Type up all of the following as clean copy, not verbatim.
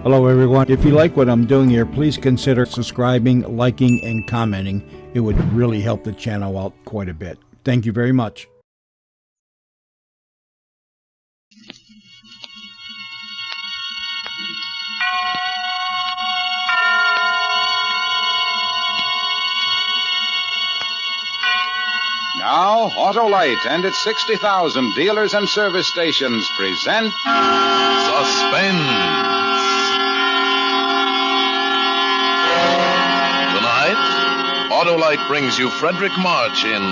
Hello everyone. If you like what I'm doing here, please consider subscribing, liking, and commenting. It would really help the channel out quite a bit. Thank you very much. Now, Autolite and its 60,000 dealers and service stations present Suspense. Tonight, Autolite brings you Frederick March in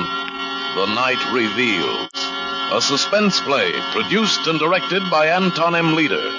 The Night Reveals, a suspense play produced and directed by Anton M. Leader.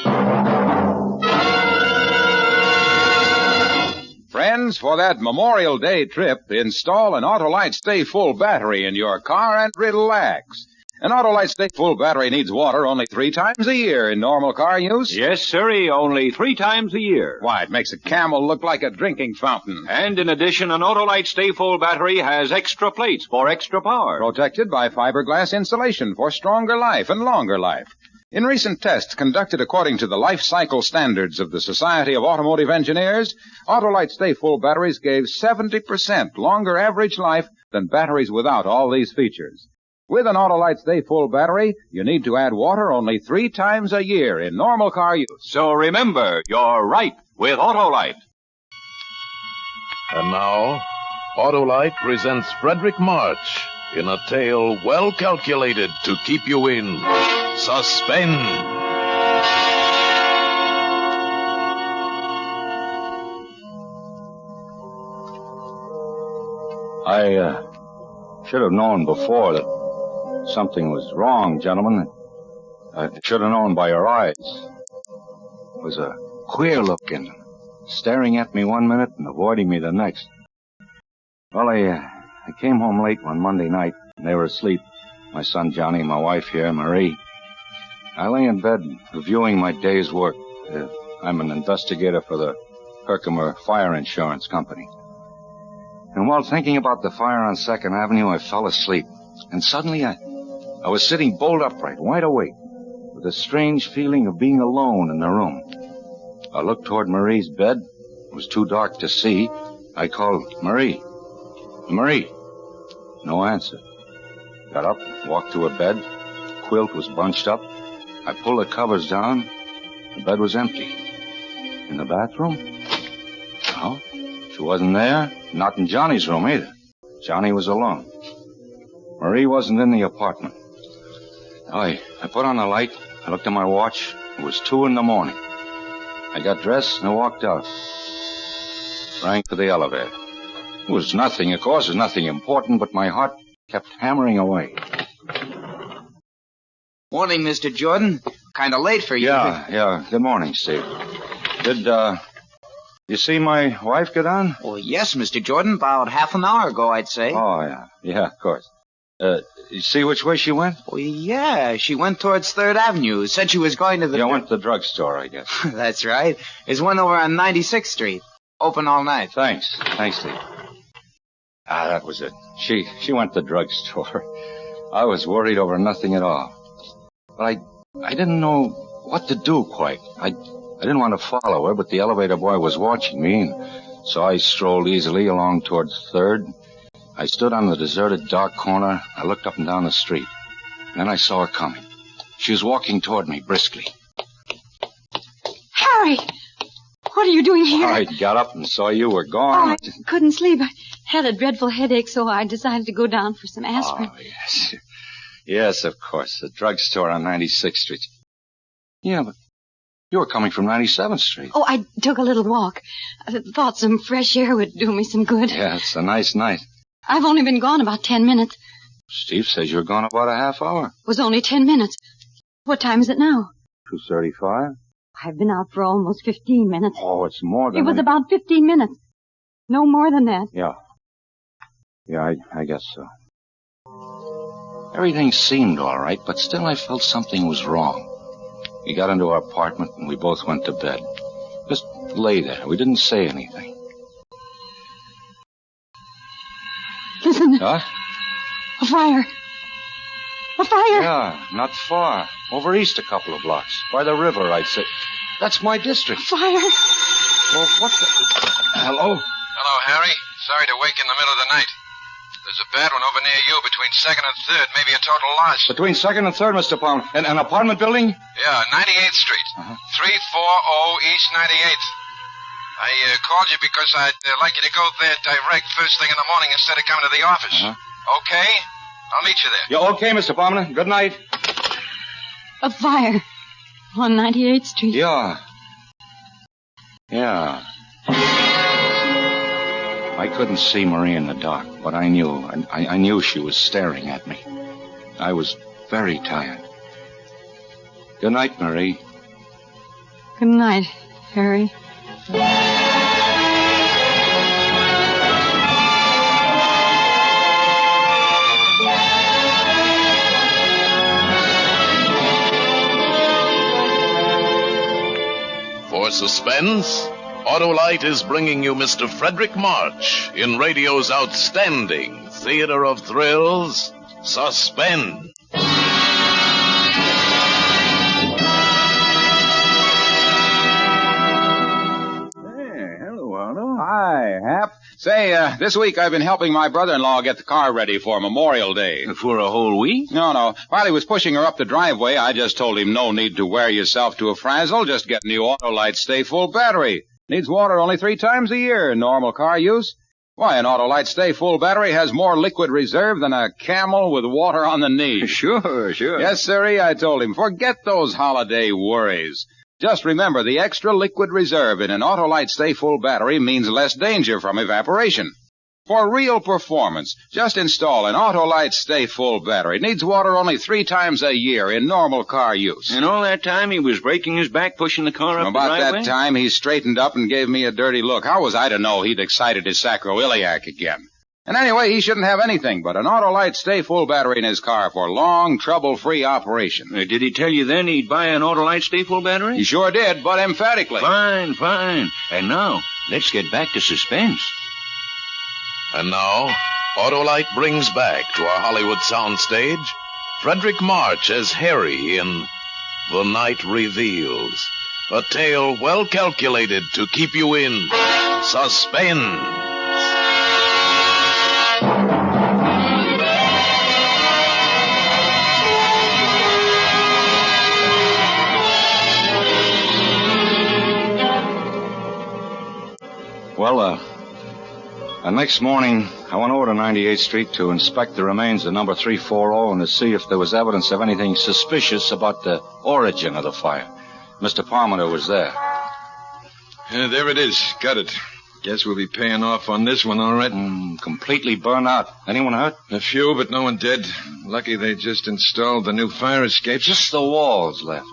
Friends, for that Memorial Day trip, install an Autolite Stay Full battery in your car and relax. An Autolite Stay Full battery needs water only 3 times a year in normal car use. Yes, sirree, only 3 times a year. Why, it makes a Camel look like a drinking fountain. And in addition, an Autolite Stay Full battery has extra plates for extra power. Protected by fiberglass insulation for stronger life and longer life. In recent tests conducted according to the life cycle standards of the Society of Automotive Engineers, Autolite Stay Full batteries gave 70% longer average life than batteries without all these features. With an Autolite Stay Full battery, you need to add water only 3 times a year in normal car use. So remember, you're right with Autolite. And now, Autolite presents Frederick March in a tale well calculated to keep you in suspense. I should have known before that something was wrong, gentlemen. I should have known by your eyes. It was a queer looking, staring at me one minute and avoiding me the next. Well, I came home late one Monday night, and they were asleep. My son Johnny, my wife here, Marie. I lay in bed reviewing my day's work. I'm an investigator for the Herkimer Fire Insurance Company. And while thinking about the fire on 2nd Avenue, I fell asleep. And suddenly I was sitting bolt upright, wide awake, with a strange feeling of being alone in the room. I looked toward Marie's bed. It was too dark to see. I called, Marie. Marie. No answer. Got up, walked to her bed. Quilt was bunched up. I pulled the covers down. The bed was empty. In the bathroom? No. She wasn't there. Not in Johnny's room either. Johnny was alone. Marie wasn't in the apartment. I put on the light. I looked at my watch. It was 2 a.m. I got dressed and I walked out. Rang for the elevator. It was nothing, of course. It was nothing important, but my heart kept hammering away. Morning, Mr. Jordan. Kind of late for you. Yeah. Good morning, Steve. Did, you see my wife get on? Oh, yes, Mr. Jordan. About half an hour ago, I'd say. Oh, yeah. Yeah, of course. You see which way she went? Oh, yeah. She went towards 3rd Avenue. Said she was going to the... Yeah, went to the drugstore, I guess. That's right. There's one over on 96th Street. Open all night. Thanks, Steve. That was it. She went to the drugstore. I was worried over nothing at all. But I didn't know what to do quite. I didn't want to follow her, but the elevator boy was watching me, and so I strolled easily along towards 3rd. I stood on the deserted dark corner. I looked up and down the street. Then I saw her coming. She was walking toward me briskly. Harry! What are you doing here? I got up and saw you were gone. I couldn't sleep. I had a dreadful headache, so I decided to go down for some aspirin. Oh, yes. Yes, of course. The drugstore on 96th Street. Yeah, but you were coming from 97th Street. Oh, I took a little walk. I thought some fresh air would do me some good. Yeah, it's a nice night. I've only been gone about 10 minutes. Steve says you were gone about a half hour. It was only 10 minutes. What time is it now? 2:35. I've been out for almost 15 minutes. Oh, it's more than... It was about 15 minutes. No more than that. Yeah. Yeah, I guess so. Everything seemed all right, but still I felt something was wrong. We got into our apartment and we both went to bed. Just lay there. We didn't say anything. Listen. Huh? A fire. A fire. Yeah, not far. Over east a couple of blocks. By the river, I'd say. That's my district. Fire. Well, what the... Hello? Hello, Harry. Sorry to wake in the middle of the night. There's a bad one over near you between 2nd and 3rd. Maybe a total loss. Between 2nd and 3rd, Mr. Palmer. An apartment building? Yeah, 98th Street. 340 East 98th. I called you because I'd like you to go there direct first thing in the morning instead of coming to the office. Okay? I'll meet you there. Yeah, okay, Mr. Palmer. Good night. A fire on 98th Street. Yeah. I couldn't see Marie in the dark, but I knew. I knew she was staring at me. I was very tired. Good night, Marie. Good night, Harry. For Suspense, Autolite is bringing you Mr. Frederick March in radio's outstanding theater of thrills, Suspense. Hello, Otto. Hi, Hap. Say, this week I've been helping my brother-in-law get the car ready for Memorial Day. For a whole week? No. While he was pushing her up the driveway, I just told him no need to wear yourself to a frazzle. Just get new Autolite Stay Full battery. Needs water only 3 times a year in normal car use. Why, an Autolite Stay Full battery has more liquid reserve than a camel with water on the knee. Sure. Yes, sirree, I told him. Forget those holiday worries. Just remember, the extra liquid reserve in an Autolite Stay Full battery means less danger from evaporation. For real performance, just install an Autolite Stay Full battery. Needs water only 3 times a year in normal car use. And all that time he was breaking his back pushing the car up the driveway? About that time, he straightened up and gave me a dirty look. How was I to know he'd excited his sacroiliac again? And anyway, he shouldn't have anything but an Autolite Stay Full battery in his car for long, trouble-free operation. Did he tell you then he'd buy an Autolite Stay Full battery? He sure did, but emphatically. Fine. And now, let's get back to Suspense. And now, Autolite brings back to our Hollywood soundstage Frederick March as Harry in The Night Reveals, a tale well calculated to keep you in suspense. Well, next morning, I went over to 98th Street to inspect the remains of number 340 and to see if there was evidence of anything suspicious about the origin of the fire. Mr. Palmer was there. There it is. Got it. Guess we'll be paying off on this one, all right. Completely burned out. Anyone hurt? A few, but no one dead. Lucky they just installed the new fire escape. Just the walls left.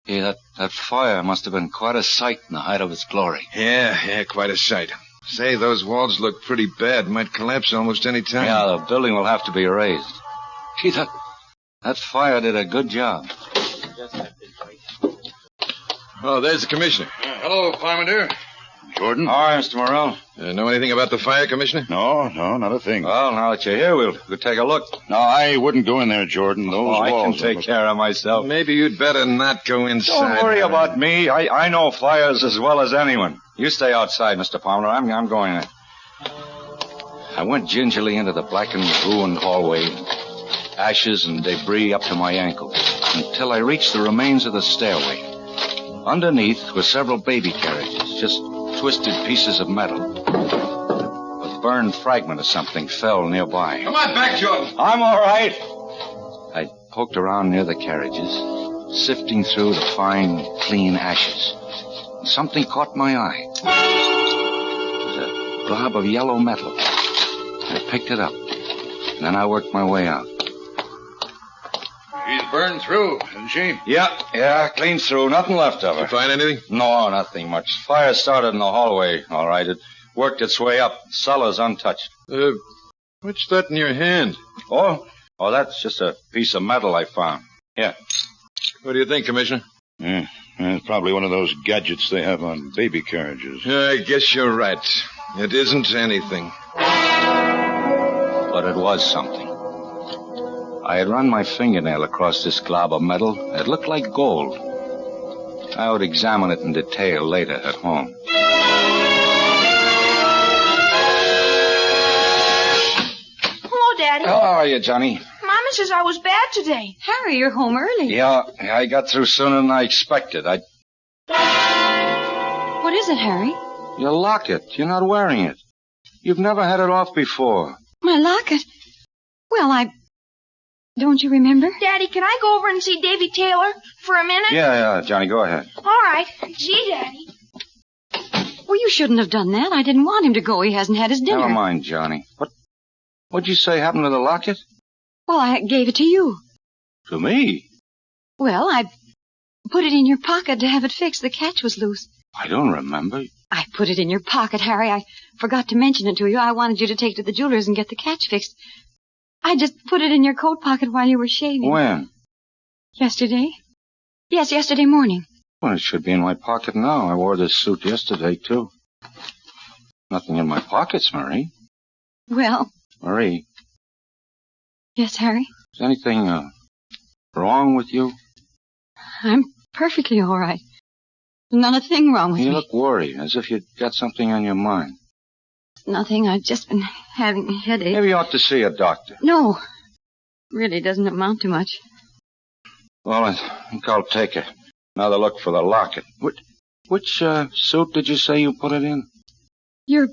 Yeah, that fire must have been quite a sight in the height of its glory. Yeah, quite a sight. Say, those walls look pretty bad. Might collapse almost any time. Yeah, the building will have to be raised. Gee, that fire did a good job. Oh, there's the commissioner. Hello, Parmenter. Jordan? Hi, Mr. Morrell. Know anything about the fire, Commissioner? No, not a thing. Well, now that you're here, we'll take a look. No, I wouldn't go in there, Jordan. Those walls... I can take care of myself. Maybe you'd better not go inside. Don't worry about me. I know fires as well as anyone. You stay outside, Mr. Palmer. I'm going in. I went gingerly into the blackened, ruined hallway, ashes and debris up to my ankles, until I reached the remains of the stairway. Underneath were several baby carriages, just twisted pieces of metal. A burned fragment of something fell nearby. Come on back, Jordan. I'm all right. I poked around near the carriages, sifting through the fine, clean ashes. Something caught my eye. It was a glob of yellow metal. I picked it up, and then I worked my way out. She's burned through, isn't she? Yeah, clean through. Nothing left of her. Did you find anything? No, nothing much. Fire started in the hallway, all right. It worked its way up. Cellar's untouched. What's that in your hand? Oh, that's just a piece of metal I found. Yeah. What do you think, Commissioner? It's probably one of those gadgets they have on baby carriages. I guess you're right. It isn't anything. But it was something. I had run my fingernail across this glob of metal. It looked like gold. I would examine it in detail later at home. Hello, Daddy. How are you, Johnny? Mama says I was bad today. Harry, you're home early. Yeah, I got through sooner than I expected. What is it, Harry? Your locket. You're not wearing it. You've never had it off before. My locket? Well, don't you remember? Daddy, can I go over and see Davy Taylor for a minute? Yeah, Johnny, go ahead. All right. Gee, Daddy. Well, you shouldn't have done that. I didn't want him to go. He hasn't had his dinner. Never mind, Johnny. What'd you say happened to the locket? Well, I gave it to you. To me? Well, I put it in your pocket to have it fixed. The catch was loose. I don't remember. I put it in your pocket, Harry. I forgot to mention it to you. I wanted you to take it to the jeweler's and get the catch fixed. I just put it in your coat pocket while you were shaving. When? Yesterday? Yes, yesterday morning. Well, it should be in my pocket now. I wore this suit yesterday, too. Nothing in my pockets, Marie. Well... Marie. Yes, Harry? Is anything wrong with you? I'm perfectly all right. Not a thing wrong with me. You look worried, as if you'd got something on your mind. Nothing. I've just been having a headache. Maybe you ought to see a doctor. No. Really doesn't amount to much. Well, I think I'll take another look for the locket. Which suit did you say you put it in? Your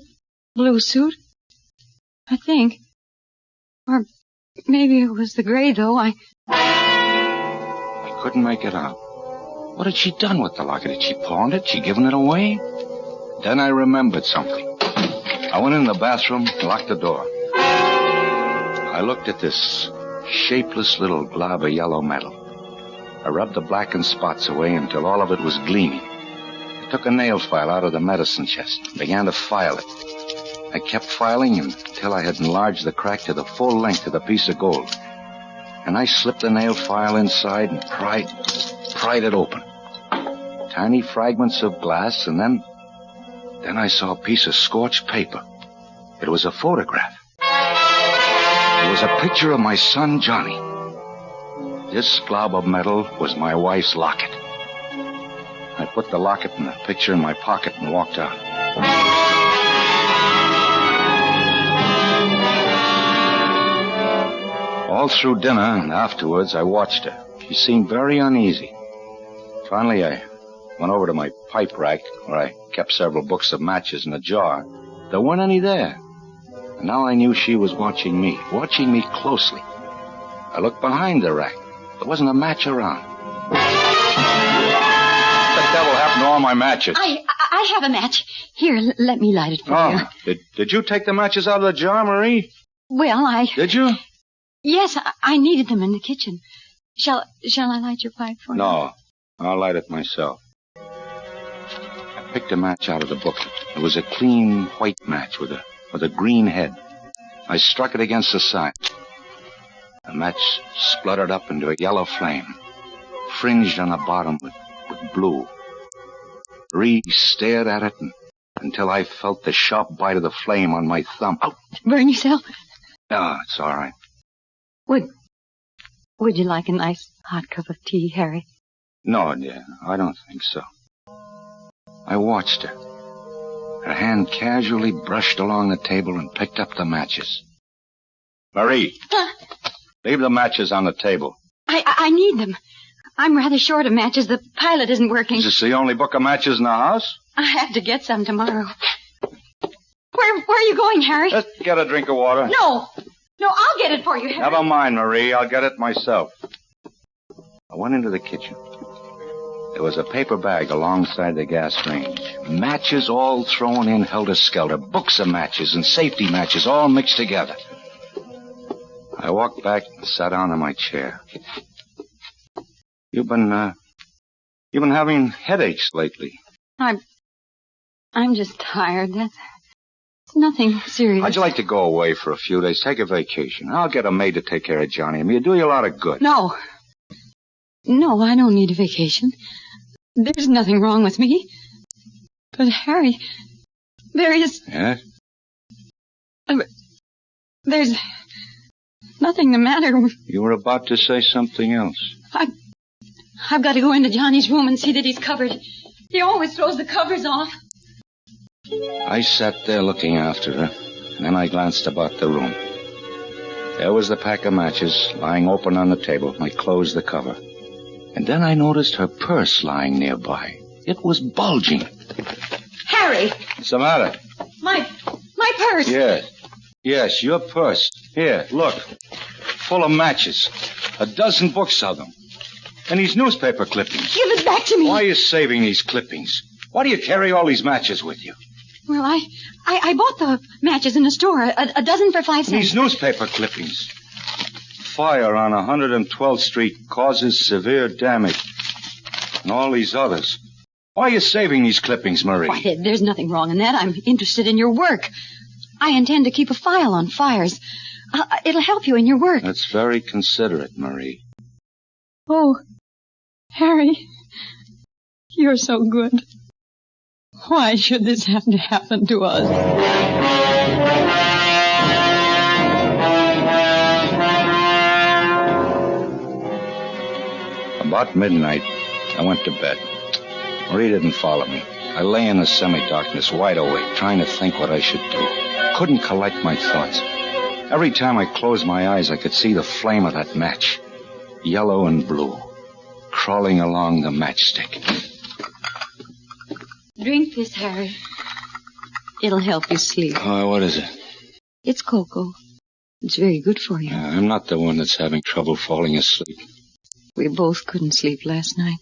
blue suit? I think. Or maybe it was the gray, though. I couldn't make it out. What had she done with the locket? Had she pawned it? She given it away? Then I remembered something. I went in the bathroom, locked the door. I looked at this shapeless little glob of yellow metal. I rubbed the blackened spots away until all of it was gleaming. I took a nail file out of the medicine chest and began to file it. I kept filing until I had enlarged the crack to the full length of the piece of gold. And I slipped the nail file inside and pried it open. Tiny fragments of glass, and then I saw a piece of scorched paper. It was a photograph. It was a picture of my son, Johnny. This glob of metal was my wife's locket. I put the locket and the picture in my pocket and walked out. All through dinner and afterwards, I watched her. She seemed very uneasy. Finally, I went over to my pipe rack, where I kept several books of matches in a jar. There weren't any there. And now I knew she was watching me closely. I looked behind the rack. There wasn't a match around. What the devil happened to all my matches? I have a match. Here, let me light it for you. Did you take the matches out of the jar, Marie? Well, Did you? Yes, I needed them in the kitchen. Shall I light your pipe for you? No, I'll light it myself. I picked a match out of the booklet. It was a clean white match with a green head. I struck it against the side. The match spluttered up into a yellow flame, fringed on the bottom with blue. Marie stared at it until I felt the sharp bite of the flame on my thumb. Ouch! Burn yourself? No, it's all right. Would you like a nice hot cup of tea, Harry? No, dear, I don't think so. I watched her. Her hand casually brushed along the table and picked up the matches. Marie, leave the matches on the table. I need them. I'm rather short of matches. The pilot isn't working. Is this the only book of matches in the house? I have to get some tomorrow. Where are you going, Harry? Just get a drink of water. No, I'll get it for you, Harry. Never mind, Marie. I'll get it myself. I went into the kitchen. There was a paper bag alongside the gas range. Matches all thrown in helter-skelter. Books of matches and safety matches all mixed together. I walked back and sat down in my chair. You've been having headaches lately. I'm just tired. It's nothing serious. How'd you like to go away for a few days? Take a vacation. I'll get a maid to take care of Johnny. I mean, it'll do you a lot of good. No, I don't need a vacation. There's nothing wrong with me. But, Harry, there is... Yes? There's nothing the matter with... You were about to say something else. I've got to go into Johnny's room and see that he's covered. He always throws the covers off. I sat there looking after her, and then I glanced about the room. There was the pack of matches lying open on the table. I closed the cover. And then I noticed her purse lying nearby. It was bulging. Harry! What's the matter? My purse. Yes, your purse. Here, look. Full of matches. 12 books of them. And these newspaper clippings. Give it back to me. Why are you saving these clippings? Why do you carry all these matches with you? Well, I bought the matches in a store, a dozen for 5 cents. These newspaper clippings. Fire on 112th Street causes severe damage. And all these others. Why are you saving these clippings, Marie? Why, there's nothing wrong in that. I'm interested in your work. I intend to keep a file on fires. It'll help you in your work. That's very considerate, Marie. Oh, Harry, you're so good. Why should this have to happen to us? About midnight, I went to bed. Marie didn't follow me. I lay in the semi-darkness, wide awake, trying to think what I should do. Couldn't collect my thoughts. Every time I closed my eyes, I could see the flame of that match, yellow and blue, crawling along the matchstick. Drink this, Harry. It'll help you sleep. Oh, what is it? It's cocoa. It's very good for you. I'm not the one that's having trouble falling asleep. We both couldn't sleep last night.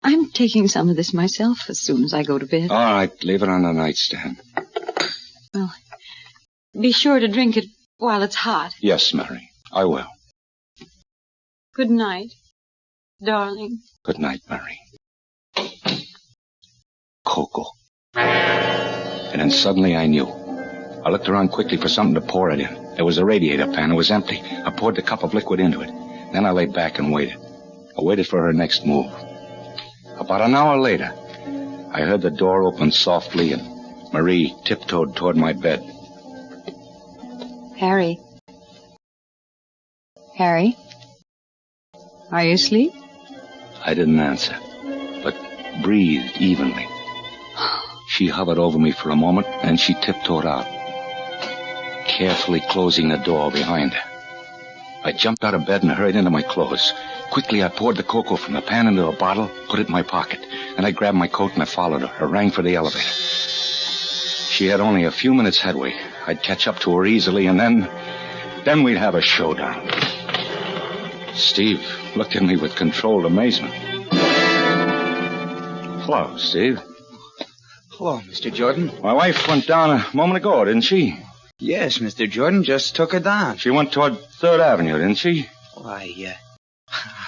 I'm taking some of this myself as soon as I go to bed. All right, leave it on the nightstand. Well, be sure to drink it while it's hot. Yes, Mary, I will. Good night, darling. Good night, Mary. Cocoa. And then suddenly I knew. I looked around quickly for something to pour it in. There was a radiator pan. It was empty. I poured the cup of liquid into it. Then I lay back and waited. I waited for her next move. About an hour later, I heard the door open softly and Marie tiptoed toward my bed. Harry. Harry? Are you asleep? I didn't answer, but breathed evenly. She hovered over me for a moment, and she tiptoed out, carefully closing the door behind her. I jumped out of bed and hurried into my clothes. Quickly, I poured the cocoa from the pan into a bottle, put it in my pocket. Then I grabbed my coat and I followed her. I rang for the elevator. She had only a few minutes headway. I'd catch up to her easily, and then we'd have a showdown. Steve looked at me with controlled amazement. Hello, Steve. Hello, Mr. Jordan. My wife went down a moment ago, didn't she? Yes, Mr. Jordan, just took her down. She went toward 3rd Avenue, didn't she? Why,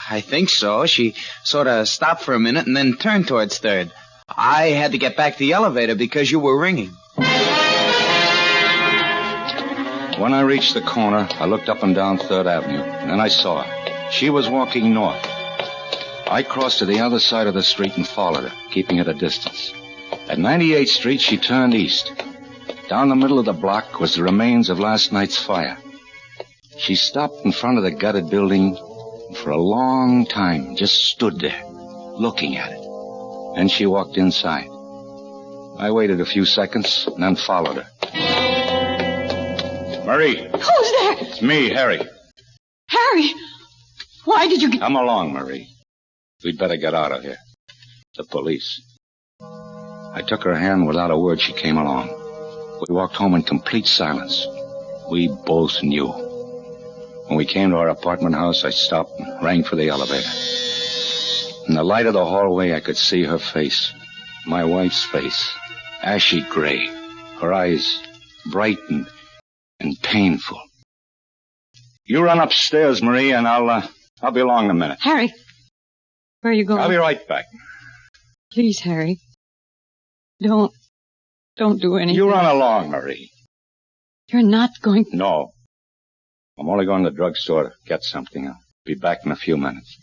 I think so. She sort of stopped for a minute and then turned towards 3rd. I had to get back to the elevator because you were ringing. When I reached the corner, I looked up and down 3rd Avenue, and then I saw her. She was walking north. I crossed to the other side of the street and followed her, keeping at a distance. At 98th Street, she turned east. Down the middle of the block was the remains of last night's fire. She stopped in front of the gutted building and for a long time just stood there, looking at it. Then she walked inside. I waited a few seconds and then followed her. Marie. Who's there? It's me, Harry. Harry! Why did you... Come along, Marie. We'd better get out of here. The police. I took her hand. Without a word, she came along. We walked home in complete silence. We both knew. When we came to our apartment house, I stopped and rang for the elevator. In the light of the hallway, I could see her face. My wife's face. Ashy gray. Her eyes bright and painful. You run upstairs, Marie, and I'll be along in a minute. Harry, where are you going? I'll be right back. Please, Harry. Don't do anything. You run along, Marie. You're not going... No. I'm only going to the drugstore to get something. I'll be back in a few minutes.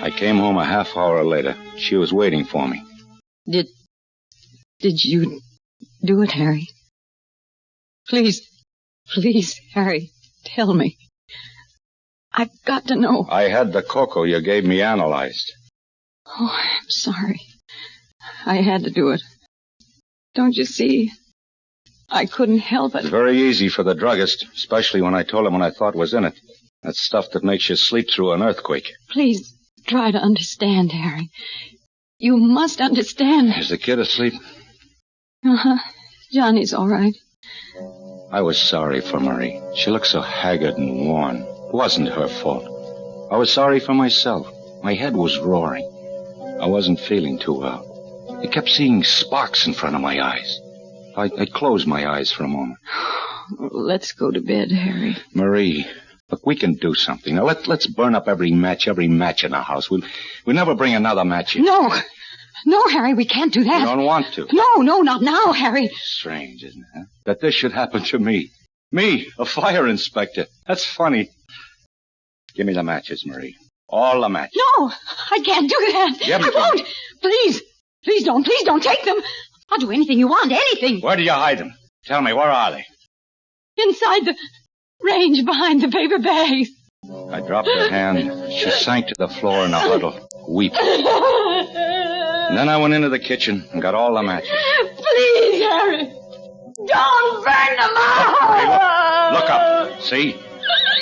I came home a half hour later. She was waiting for me. Did you Do it, Harry. Please, Harry, tell me. I've got to know. I had the cocoa you gave me analyzed. Oh, I'm sorry. I had to do it. Don't you see? I couldn't help it. It's very easy for the druggist, especially when I told him what I thought was in it. That stuff that makes you sleep through an earthquake. Please, try to understand, Harry. You must understand. Is the kid asleep? Uh-huh. Johnny's all right. I was sorry for Marie. She looked so haggard and worn. It wasn't her fault. I was sorry for myself. My head was roaring. I wasn't feeling too well. I kept seeing sparks in front of my eyes. I closed my eyes for a moment. Let's go to bed, Harry. Marie, look, we can do something. Now, let's burn up every match in the house. We'll never bring another match in. No, Harry, we can't do that. You don't want to. No, not now, Harry. Strange, isn't it, huh? That this should happen to me. Me, a fire inspector. That's funny. Give me the matches, Marie. All the matches. No, I can't do that. I won't. Please don't take them. I'll do anything you want, anything. Where do you hide them? Tell me, where are they? Inside the range behind the paper bags. I dropped her hand. She sank to the floor in a huddle, weeping. And then I went into the kitchen and got all the matches. Please, Harry. Don't burn them out. Hey, look up. See?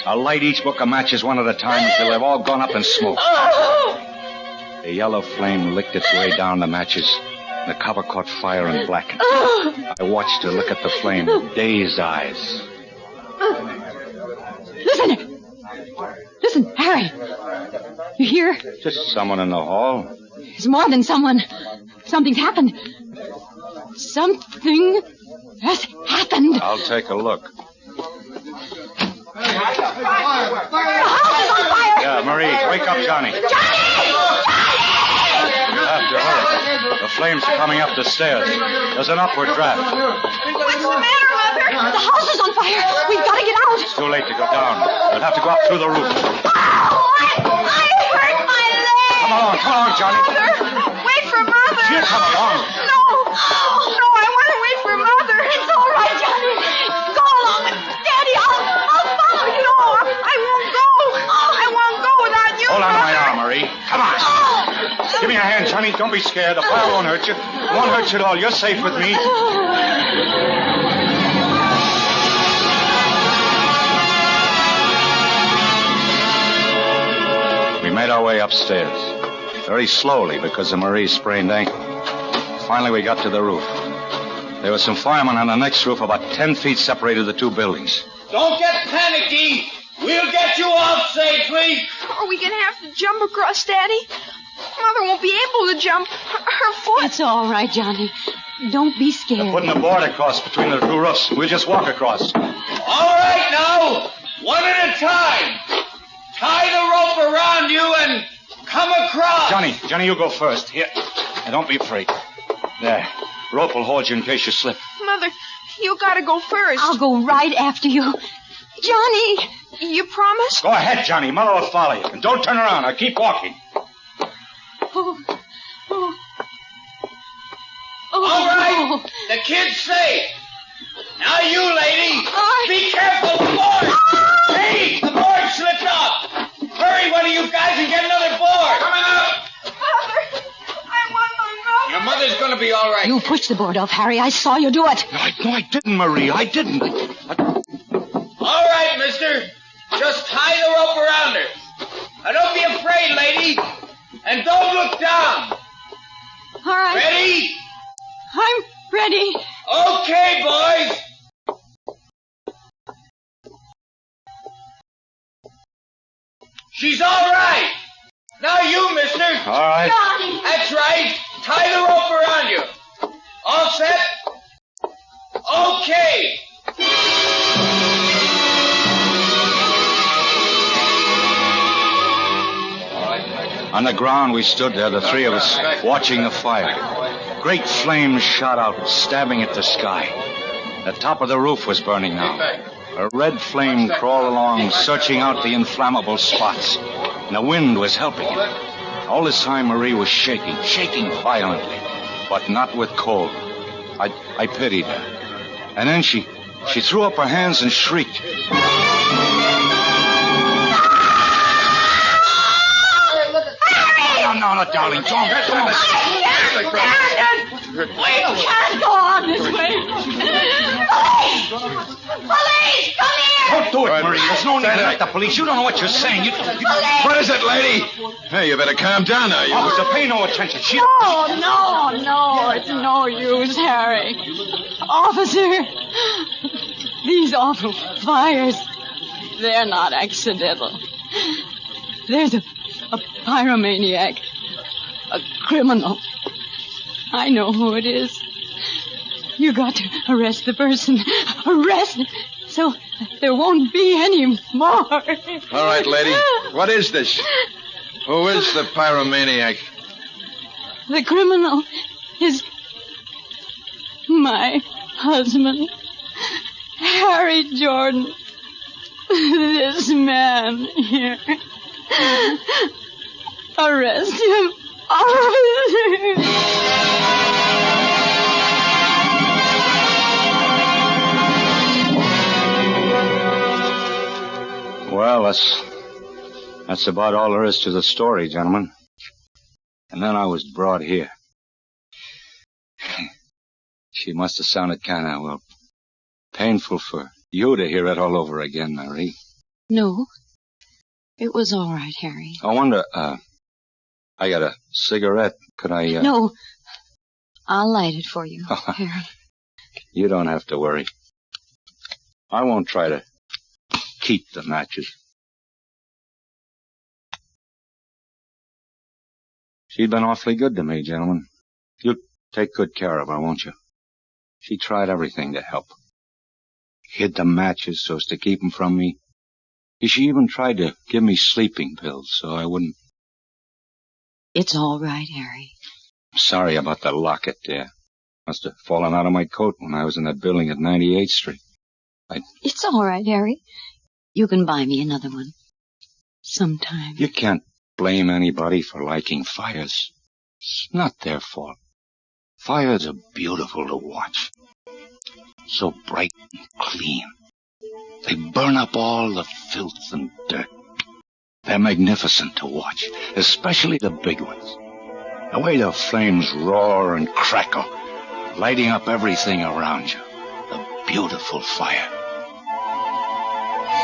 I'll light each book of matches one at a time until they've all gone up in smoke. The yellow flame licked its way down the matches. The cover caught fire and blackened. I watched her look at the flame with dazed eyes. Listen, Harry. You hear? Just someone in the hall. It's more than someone. Something's happened. Something has happened. I'll take a look. The house is on fire! Yeah, Marie, wake up Johnny. Johnny! You have to hurry. The flames are coming up the stairs. There's an upward draft. What's the matter, Mother? The house is on fire. We've got to get out. It's too late to go down. We'll have to go up through the roof. I hurt my leg. Come along, Johnny. Mother, wait for Mother. She'll come along. No, I want to wait for Mother. It's all right, Johnny. Go along with Daddy. I'll follow you. No, I won't go. I won't go without you. Hold on to my arm, Marie. Come on. Give me a hand, Johnny. Don't be scared. The fire won't hurt you. It won't hurt you at all. You're safe with me. We made our way upstairs. Very slowly because of Marie's sprained ankle. Finally, we got to the roof. There were some firemen on the next roof. About 10 feet separated the two buildings. Don't get panicky. We'll get you out safely. Are we going to have to jump across, Daddy? Mother won't be able to jump. Her foot. It's all right, Johnny. Don't be scared. They're putting a board across between the two roofs. We'll just walk across. All right, now. One at a time. Tie the rope around you and come across. Johnny, you go first. Here. Now, don't be afraid. There. Rope will hold you in case you slip. Mother, you got to go first. I'll go right after you. Johnny! You promise? Go ahead, Johnny. Mother will follow you. And don't turn around. Now keep walking. All right. The kid's safe. Now you, lady. Be careful. The board. Hey, the board slipped off. Hurry, one of you guys, and get another board. Coming up. Mother, I want my mother. Your mother's going to be all right. You pushed the board off, Harry. I saw you do it. No, I didn't, Marie. I didn't. All right, mister. Just tie the rope around her. Now, don't be afraid, lady. And don't look down. All right. Ready? I'm ready. Okay, boys. She's all right. Now you, mister. All right. Johnny. That's right. Tie the rope around you. All set? Okay. On the ground, we stood there, the three of us, watching the fire. Great flames shot out, stabbing at the sky. The top of the roof was burning now. A red flame crawled along, searching out the inflammable spots. And the wind was helping it. All this time, Marie was shaking violently, but not with cold. I pitied her. And then she threw up her hands and shrieked. No, darling, don't. Come on. We can't go on this way. Police, come here! Don't do it, Marie. There's no need to let the police. You don't know what you're saying. You... What is it, lady? Hey, you better calm down now. Officer, pay no attention. She... No, it's no use, Harry. Officer, these awful fires, they're not accidental. There's a pyromaniac, a criminal. I know who it is. You got to arrest the person. Arrest him, so there won't be any more. All right, lady. What is this? Who is the pyromaniac? The criminal is my husband, Harry Jordan. This man here. Arrest him, officer. Well, that's about all there is to the story, gentlemen. And then I was brought here. She must have sounded kind of, well, painful for you to hear it all over again, Marie. No, it was all right, Harry. I wonder, I got a cigarette. Could I, No, I'll light it for you, Harry. You don't have to worry. I won't try to keep the matches. She'd been awfully good to me, gentlemen. You'll take good care of her, won't you? She tried everything to help. Hid the matches so as to keep them from me. She even tried to give me sleeping pills so I wouldn't... It's all right, Harry. I'm sorry about the locket there. Must have fallen out of my coat when I was in that building at 98th Street. It's all right, Harry. You can buy me another one. Sometime. You can't blame anybody for liking fires. It's not their fault. Fires are beautiful to watch. So bright and clean. They burn up all the filth and dirt. They're magnificent to watch, especially the big ones. The way the flames roar and crackle, lighting up everything around you. The beautiful fire.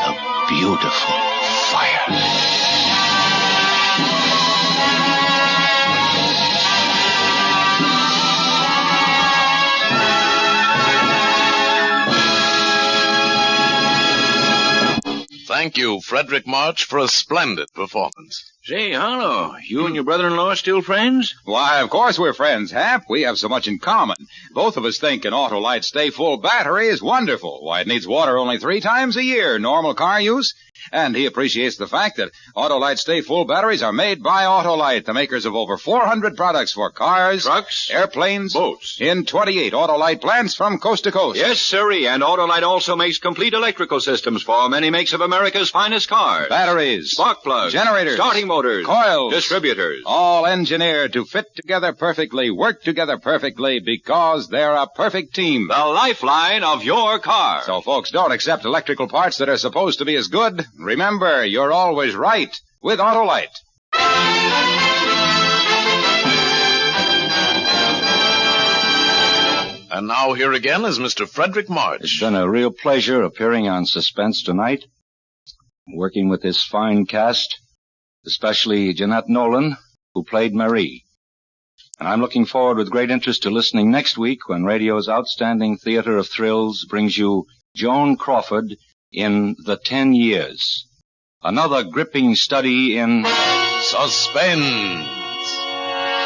The beautiful fire. Thank you, Frederick March, for a splendid performance. Say, Harlow, you and your brother-in-law still friends? Why, of course we're friends, Hap. We have so much in common. Both of us think an Autolite Stay Full battery is wonderful. Why, it needs water only 3 times a year, normal car use. And he appreciates the fact that Autolite Stay Full batteries are made by Autolite, the makers of over 400 products for cars, trucks, airplanes, boats, in 28 Autolite plants from coast to coast. Yes, sirree, and Autolite also makes complete electrical systems for many makes of America's finest cars. Batteries, spark plugs, generators, starting motors, coils, distributors. All engineered to fit together perfectly, work together perfectly, because they're a perfect team. The lifeline of your car. So, folks, don't accept electrical parts that are supposed to be as good. Remember, you're always right with Autolite. And now here again is Mr. Frederick March. It's been a real pleasure appearing on Suspense tonight, working with this fine cast, especially Jeanette Nolan, who played Marie. And I'm looking forward with great interest to listening next week when radio's outstanding theater of thrills brings you Joan Crawford in The 10 Years. Another gripping study in Suspense.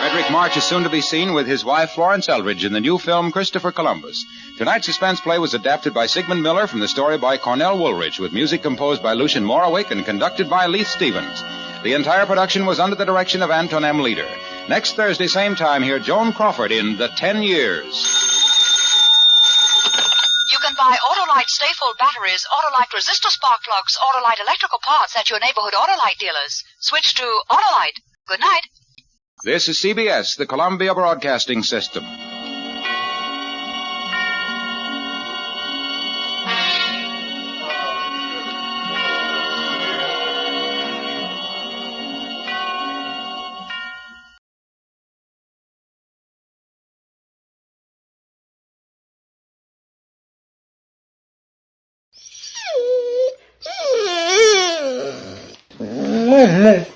Frederick March is soon to be seen with his wife Florence Eldridge in the new film Christopher Columbus. Tonight's suspense play was adapted by Sigmund Miller from the story by Cornell Woolrich, with music composed by Lucien Morawick and conducted by Leith Stevens. The entire production was under the direction of Anton M. Leader. Next Thursday, same time, hear Joan Crawford in The 10 Years. You can buy Autolite Stay Full batteries, Autolite resistor spark plugs, Autolite electrical parts at your neighborhood Autolite dealers. Switch to Autolite. Good night. This is CBS, the Columbia Broadcasting System. toilet.